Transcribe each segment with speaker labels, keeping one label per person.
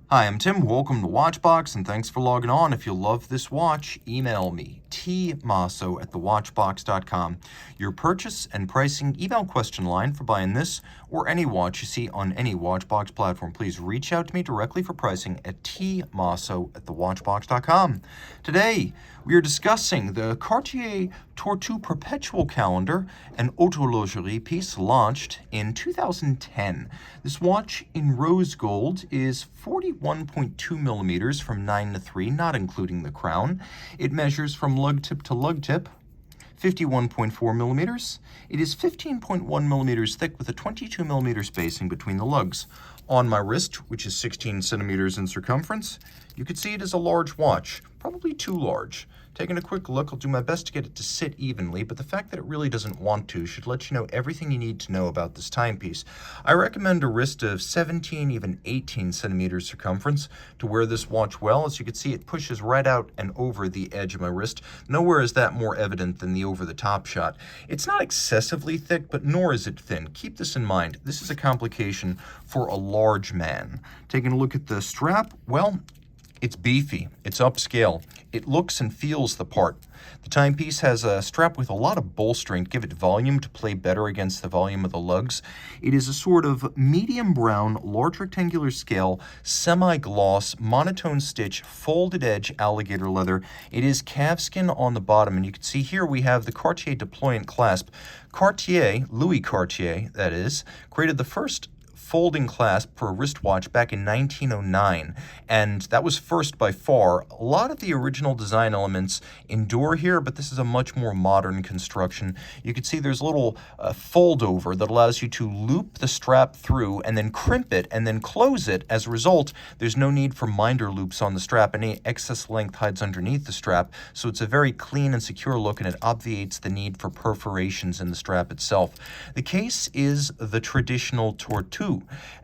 Speaker 1: Hi, I'm Tim. Welcome to Watchbox, and thanks for logging on. If you love this watch, email me, tmosso@thewatchbox.com. Your purchase and pricing email question line for buying this or any watch you see on any Watchbox platform. Please reach out to me directly for pricing at tmosso@thewatchbox.com. Today, we are discussing the Cartier Tortue Perpetual calendar, an horlogerie piece launched in 2010. This watch in rose gold is 41.2 millimeters from 9 to 3, not including the crown. It measures from lug tip to lug tip, 51.4 millimeters. It is 15.1 millimeters thick with a 22 millimeter spacing between the lugs. On my wrist, which is 16 centimeters in circumference, you can see it is a large watch, probably too large. Taking a quick look, I'll do my best to get it to sit evenly, but the fact that it really doesn't want to should let you know everything you need to know about this timepiece. I recommend a wrist of 17, even 18 centimeters circumference to wear this watch well. As you can see, it pushes right out and over the edge of my wrist. Nowhere is that more evident than the over-the-top shot. It's not excessively thick, but nor is it thin. Keep this in mind. This is a complication for a large man. Taking a look at the strap, well, it's beefy, it's upscale, it looks and feels the part. The timepiece has a strap with a lot of bolstering to give it volume to play better against the volume of the lugs. It is a sort of medium brown, large rectangular scale, semi-gloss, monotone stitch, folded edge alligator leather. It is calfskin on the bottom, and you can see here we have the Cartier deployant clasp. Cartier, Louis Cartier, that is, created the first folding clasp for a wristwatch back in 1909, and that was first by far. A lot of the original design elements endure here, but this is a much more modern construction. You can see there's a little fold over that allows you to loop the strap through and then crimp it and then close it. As a result, there's no need for minder loops on the strap. Any excess length hides underneath the strap, so it's a very clean and secure look, and it obviates the need for perforations in the strap itself. The case is the traditional Tortue,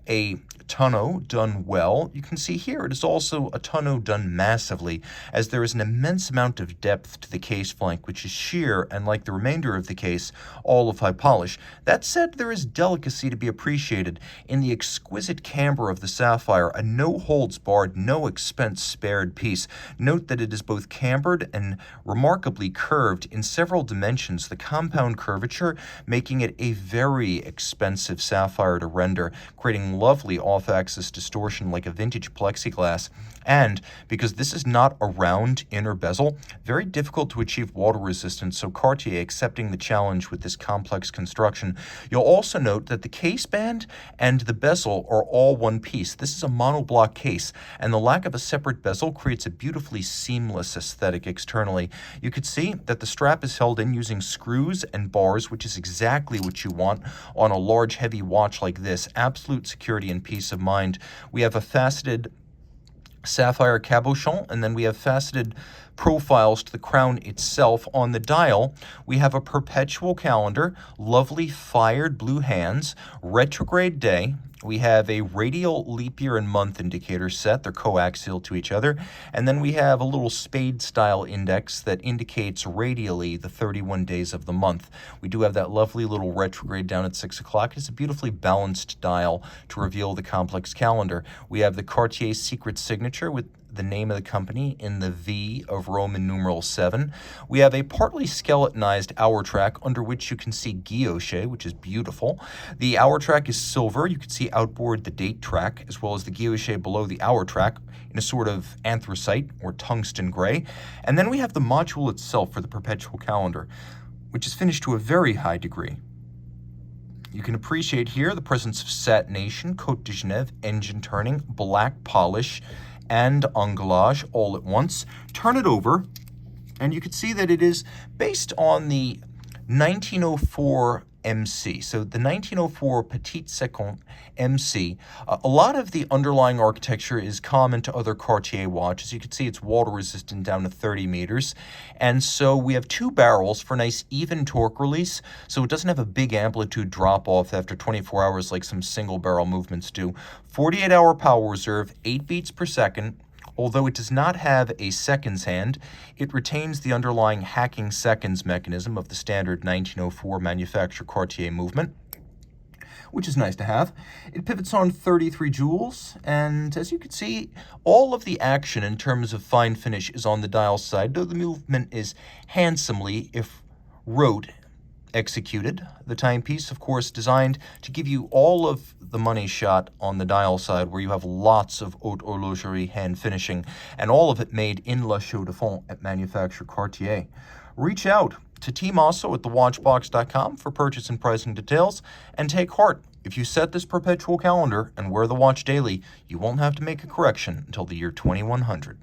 Speaker 1: a tonneau done well. You can see here it is also a tonneau done massively, as there is an immense amount of depth to the case flank, which is sheer and, like the remainder of the case, all of high polish. That said, there is delicacy to be appreciated in the exquisite camber of the sapphire, a no-holds-barred, no-expense-spared piece. Note that it is both cambered and remarkably curved in several dimensions, the compound curvature making it a very expensive sapphire to render, creating lovely off-axis distortion like a vintage plexiglass. And because this is not a round inner bezel, very difficult to achieve water resistance, so Cartier accepting the challenge with this complex construction. You'll also note that the case band and the bezel are all one piece. This is a monoblock case, and the lack of a separate bezel creates a beautifully seamless aesthetic externally. You could see that the strap is held in using screws and bars, which is exactly what you want on a large, heavy watch like this. Absolute security and peace of mind. We have a faceted sapphire cabochon, and then we have faceted profiles to the crown itself. On the dial, we have a perpetual calendar, lovely fired blue hands, retrograde day. We have a radial leap year and month indicator set. They're coaxial to each other. And then we have a little spade-style index that indicates radially the 31 days of the month. We do have that lovely little retrograde down at 6 o'clock. It's a beautifully balanced dial to reveal the complex calendar. We have the Cartier secret signature with the name of the company in the V of Roman numeral 7. We have a partly skeletonized hour track under which you can see guilloche, which is beautiful. The hour track is silver. You can see outboard the date track, as well as the guilloche below the hour track in a sort of anthracite or tungsten gray. And then we have the module itself for the perpetual calendar, which is finished to a very high degree. You can appreciate here the presence of satination, Côte de Genève, engine turning, black polish, and anglage all at once. Turn it over, and you can see that it is based on the 1904 MC. So the 1904 Petit Second MC, a lot of the underlying architecture is common to other Cartier watches. You can see it's water resistant down to 30 meters. And so we have two barrels for nice even torque release. So it doesn't have a big amplitude drop off after 24 hours like some single barrel movements do. 48-hour power reserve, 8 beats per second. Although it does not have a seconds hand, it retains the underlying hacking seconds mechanism of the standard 1904 manufacturer Cartier movement. which is nice to have. It pivots on 33 jewels, and as you can see, all of the action in terms of fine finish is on the dial side, though the movement is handsomely, if rote, executed. The timepiece, of course, designed to give you all of the money shot on the dial side, where you have lots of haute horlogerie hand finishing, and all of it made in La Chaux de Fonds at manufacturer Cartier. Reach out to Team Mosso at thewatchbox.com for purchase and pricing details, and take heart. If you set this perpetual calendar and wear the watch daily, you won't have to make a correction until the year 2100.